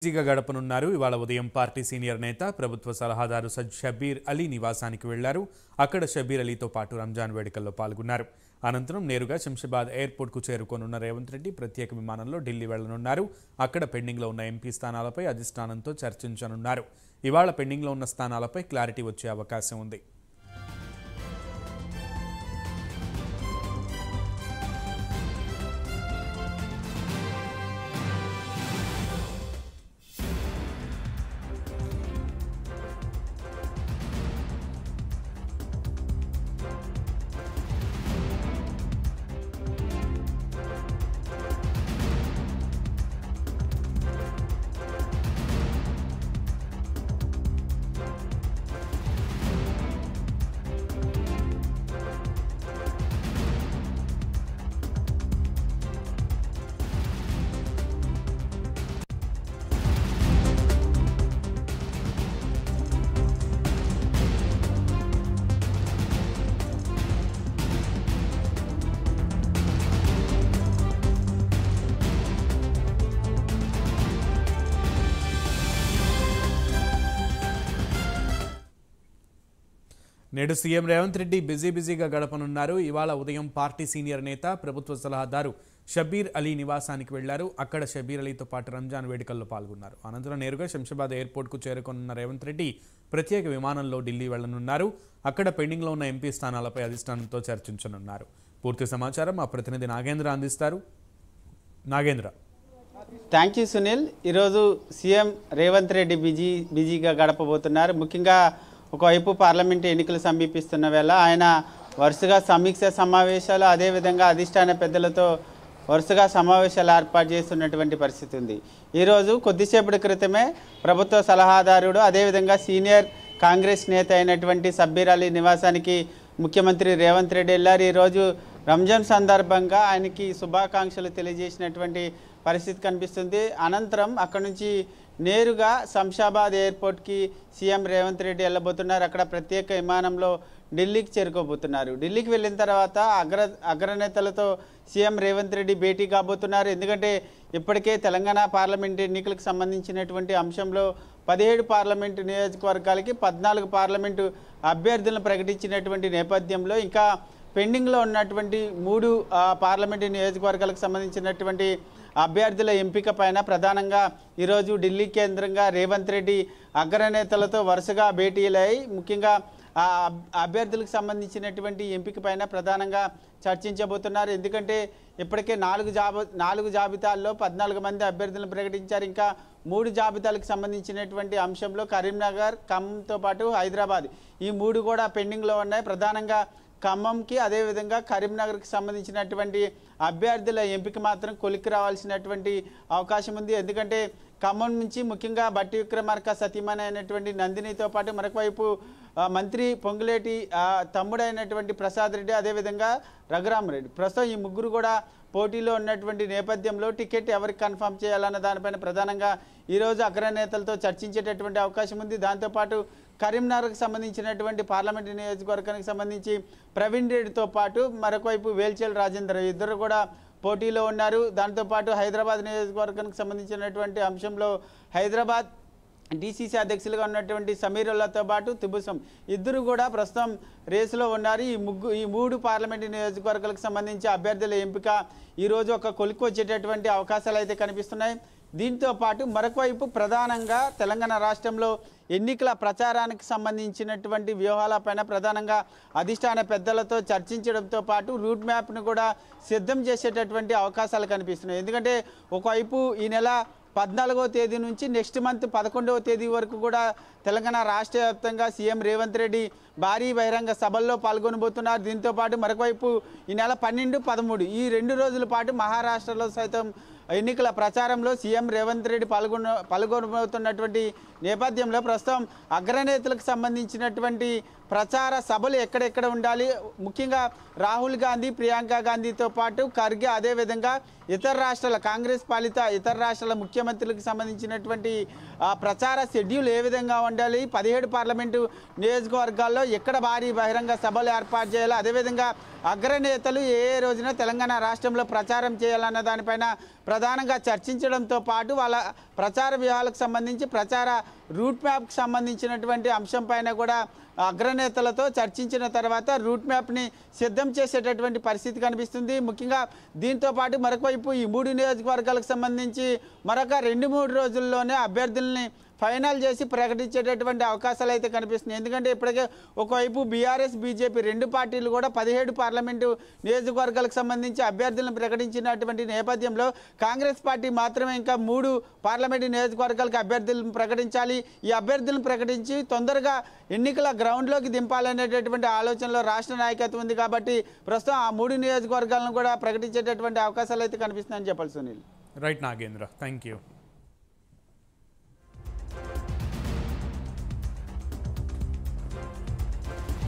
బిజీగా గడపనున్నారు. ఇవాళ ఉదయం పార్టీ సీనియర్ నేత ప్రభుత్వ సలహాదారు షబ్బీర్ అలీ నివాసానికి వెళ్లారు. అక్కడ షబ్బీర్ అలీతో పాటు రంజాన్ వేడుకల్లో పాల్గొన్నారు. అనంతరం నేరుగా శంషాబాద్ ఎయిర్పోర్ట్కు చేరుకోనున్న రేవంత్ రెడ్డి ప్రత్యేక విమానంలో ఢిల్లీ వెళ్లనున్నారు. అక్కడ పెండింగ్లో ఉన్న ఎంపీ స్థానాలపై అధిష్టానంతో చర్చించనున్నారు. ఇవాళ పెండింగ్లో ఉన్న స్థానాలపై క్లారిటీ వచ్చే అవకాశం ఉంది. నేడు సీఎం రేవంత్ రెడ్డి బిజీగా గడపనున్నారు. ఇవాళ ఉదయం పార్టీ సీనియర్ నేత ప్రభుత్వ సలహాదారు షబ్బీర్ అలీ నివాసానికి వెళ్లారు. అక్కడ షబ్బీర్ అలీతో పాటు రంజాన్ వేడుకల్లో పాల్గొన్నారు. అనంతరం నేరుగా శంషాబాద్ ఎయిర్పోర్ట్కు చేరుకోనున్న రేవంత్ రెడ్డి ప్రత్యేక విమానంలో ఢిల్లీ వెళ్లనున్నారు. అక్కడ పెండింగ్లో ఉన్న ఎంపీ స్థానాలపై అధిష్టానంతో చర్చించనున్నారు. పూర్తి సమాచారం మా ప్రతినిధి నాగేంద్ర అందిస్తారు. నాగేంద్ర. Thank you Sunil. ఈరోజు సీఎం రేవంత్ రెడ్డి బిజీగా గడపబోతున్నారు. ముఖ్యంగా ఒకవైపు పార్లమెంటు ఎన్నికలు సమీపిస్తున్న వేళ ఆయన వరుసగా సమీక్ష సమావేశాలు, అదేవిధంగా అధిష్టాన పెద్దలతో వరుసగా సమావేశాలు ఏర్పాటు చేస్తున్నటువంటి పరిస్థితి ఉంది. ఈరోజు కొద్దిసేపటి క్రితమే ప్రభుత్వ సలహాదారుడు, అదేవిధంగా సీనియర్ కాంగ్రెస్ నేత అయినటువంటి షబ్బీర్ అలీ నివాసానికి ముఖ్యమంత్రి రేవంత్ రెడ్డి వెళ్ళారు. ఈరోజు రంజాన్ సందర్భంగా ఆయనకి శుభాకాంక్షలు తెలియజేసినటువంటి పరిస్థితి కనిపిస్తుంది. అనంతరం అక్కడి నుంచి నేరుగా శంషాబాద్ ఎయిర్పోర్ట్కి సీఎం రేవంత్ రెడ్డి వెళ్ళబోతున్నారు. అక్కడ ప్రత్యేక విమానంలో ఢిల్లీకి చేరుకోబోతున్నారు. ఢిల్లీకి వెళ్ళిన తర్వాత అగ్రనేతలతో సీఎం రేవంత్ రెడ్డి భేటీ కాబోతున్నారు. ఎందుకంటే ఇప్పటికే తెలంగాణ పార్లమెంటు ఎన్నికలకు సంబంధించినటువంటి అంశంలో 17 పార్లమెంటు నియోజకవర్గాలకి 14 పార్లమెంటు అభ్యర్థులను ప్రకటించినటువంటి నేపథ్యంలో ఇంకా పెండింగ్లో ఉన్నటువంటి 3 పార్లమెంటు నియోజకవర్గాలకు సంబంధించినటువంటి అభ్యర్థుల ఎంపిక పైన ప్రధానంగా ఈరోజు ఢిల్లీ కేంద్రంగా రేవంత్ రెడ్డి అగ్రనేతలతో వరుసగా భేటీలై ముఖ్యంగా అభ్యర్థులకు సంబంధించినటువంటి ఎంపిక పైన ప్రధానంగా చర్చించబోతున్నారు. ఎందుకంటే ఇప్పటికే 4 జాబితాల్లో 14 మంది అభ్యర్థులను ప్రకటించారు. ఇంకా 3 జాబితాలకు సంబంధించినటువంటి అంశంలో కరీంనగర్, ఖమ్మంతో పాటు హైదరాబాద్ ఈ 3 కూడా పెండింగ్లో ఉన్నాయి. ప్రధానంగా ఖమ్మంకి, అదేవిధంగా కరీంనగర్కి సంబంధించినటువంటి అభ్యర్థుల ఎంపిక మాత్రం కొలిక్కి రావాల్సినటువంటి అవకాశం ఉంది. ఎందుకంటే ఖమ్మం నుంచి ముఖ్యంగా బట్టి విక్రమార్క సతీమణి అయినటువంటి నందినితో పాటు మరొకవైపు మంత్రి పొంగులేటి తమ్ముడైనటువంటి ప్రసాద్ రెడ్డి, అదేవిధంగా రఘురామరెడ్డి, ప్రస్తుతం ఈ ముగ్గురు కూడా పోటీలో ఉన్నటువంటి నేపథ్యంలో టికెట్ ఎవరికి కన్ఫర్మ్ చేయాలన్న దానిపైన ప్రధానంగా ఈరోజు అగ్రనేతలతో చర్చించేటటువంటి అవకాశం ఉంది. దాంతోపాటు కరీంనగర్కి సంబంధించినటువంటి పార్లమెంటు నియోజకవర్గానికి సంబంధించి ప్రవీణ్ రెడ్డితో పాటు మరొకవైపు వేల్చేల్ రాజేందర్ ఇద్దరు కూడా పోటీలో ఉన్నారు. దాంతోపాటు హైదరాబాద్ నియోజకవర్గానికి సంబంధించినటువంటి అంశంలో హైదరాబాద్ డీసీసీ అధ్యక్షులుగా ఉన్నటువంటి సమీరుల్లాతో పాటు తిబుసం ఇద్దరు కూడా ప్రస్తుతం రేసులో ఉన్నారు. ఈ 3 పార్లమెంటు నియోజకవర్గాలకు సంబంధించి అభ్యర్థుల ఎంపిక ఈరోజు ఒక కొలిక్కి వచ్చేటటువంటి అవకాశాలు అయితే కనిపిస్తున్నాయి. దీంతో పాటు మరొకవైపు ప్రధానంగా తెలంగాణ రాష్ట్రంలో ఎన్నికల ప్రచారానికి సంబంధించినటువంటి వ్యూహాలపైన ప్రధానంగా అధిష్టాన పెద్దలతో చర్చించడంతో పాటు రూట్ మ్యాప్ను కూడా సిద్ధం చేసేటటువంటి అవకాశాలు కనిపిస్తున్నాయి. ఎందుకంటే ఒకవైపు ఈ నెల 14వ తేదీ నుంచి నెక్స్ట్ మంత్ 11వ తేదీ వరకు కూడా తెలంగాణ రాష్ట్ర వ్యాప్తంగా సీఎం రేవంత్ రెడ్డి భారీ బహిరంగ సభల్లో పాల్గొనబోతున్నారు. దీంతో పాటు మరొకవైపు ఈ నెల 12, 13 ఈ 2 రోజుల పాటు మహారాష్ట్రలో సైతం ఎన్నికల ప్రచారంలో సీఎం రేవంత్ రెడ్డి పాల్గొనబోతున్నటువంటి నేపథ్యంలో ప్రస్తుతం అగ్రనేతలకు సంబంధించినటువంటి ప్రచార సభలు ఎక్కడెక్కడ ఉండాలి, ముఖ్యంగా రాహుల్ గాంధీ, ప్రియాంక గాంధీతో పాటు ఖర్గే, అదేవిధంగా ఇతర రాష్ట్రాల కాంగ్రెస్ పాలిత ఇతర రాష్ట్రాల ముఖ్యమంత్రులకు సంబంధించినటువంటి ప్రచార షెడ్యూల్ ఏ విధంగా ఉండాలి, 17 పార్లమెంటు నియోజకవర్గాల్లో ఎక్కడ భారీ బహిరంగ సభలు ఏర్పాటు చేయాలి, అదేవిధంగా అగ్రనేతలు ఏ రోజున తెలంగాణ రాష్ట్రంలో ప్రచారం చేయాలన్న దానిపైన ప్రధానంగా చర్చించడంతో పాటు వాళ్ళ ప్రచార వ్యూహాలకు సంబంధించి ప్రచార రూట్ మ్యాప్కి సంబంధించినటువంటి అంశం పైన కూడా అగ్రనేతలతో చర్చించిన తర్వాత రూట్ మ్యాప్ని సిద్ధం చేసేటటువంటి పరిస్థితి కనిపిస్తుంది. ముఖ్యంగా దీంతో పాటు మరొక వైపు ఈ 3 నియోజకవర్గాలకు సంబంధించి మరొక 2-3 రోజుల్లోనే అభ్యర్థుల్ని ఫైనల్ చేసి ప్రకటించేటటువంటి అవకాశాలు అయితే కనిపిస్తున్నాయి. ఎందుకంటే ఇప్పటికే ఒకవైపు బీఆర్ఎస్, బీజేపీ 2 పార్టీలు కూడా 17 పార్లమెంటు నియోజకవర్గాలకు సంబంధించి అభ్యర్థులను ప్రకటించినటువంటి నేపథ్యంలో కాంగ్రెస్ పార్టీ మాత్రమే ఇంకా 3 పార్లమెంటు నియోజకవర్గాలకు అభ్యర్థులను ప్రకటించాలి. ఈ అభ్యర్థులను ప్రకటించి తొందరగా ఎన్నికల గ్రౌండ్లోకి దింపాలనేటటువంటి ఆలోచనలో రాష్ట్ర నాయకత్వం ఉంది. కాబట్టి ప్రస్తుతం ఆ 3 నియోజకవర్గాలను కూడా ప్రకటించేటటువంటి అవకాశాలు అయితే కనిపిస్తున్నాయని చెప్పాలి Sunil. Right Nagendra, thank you.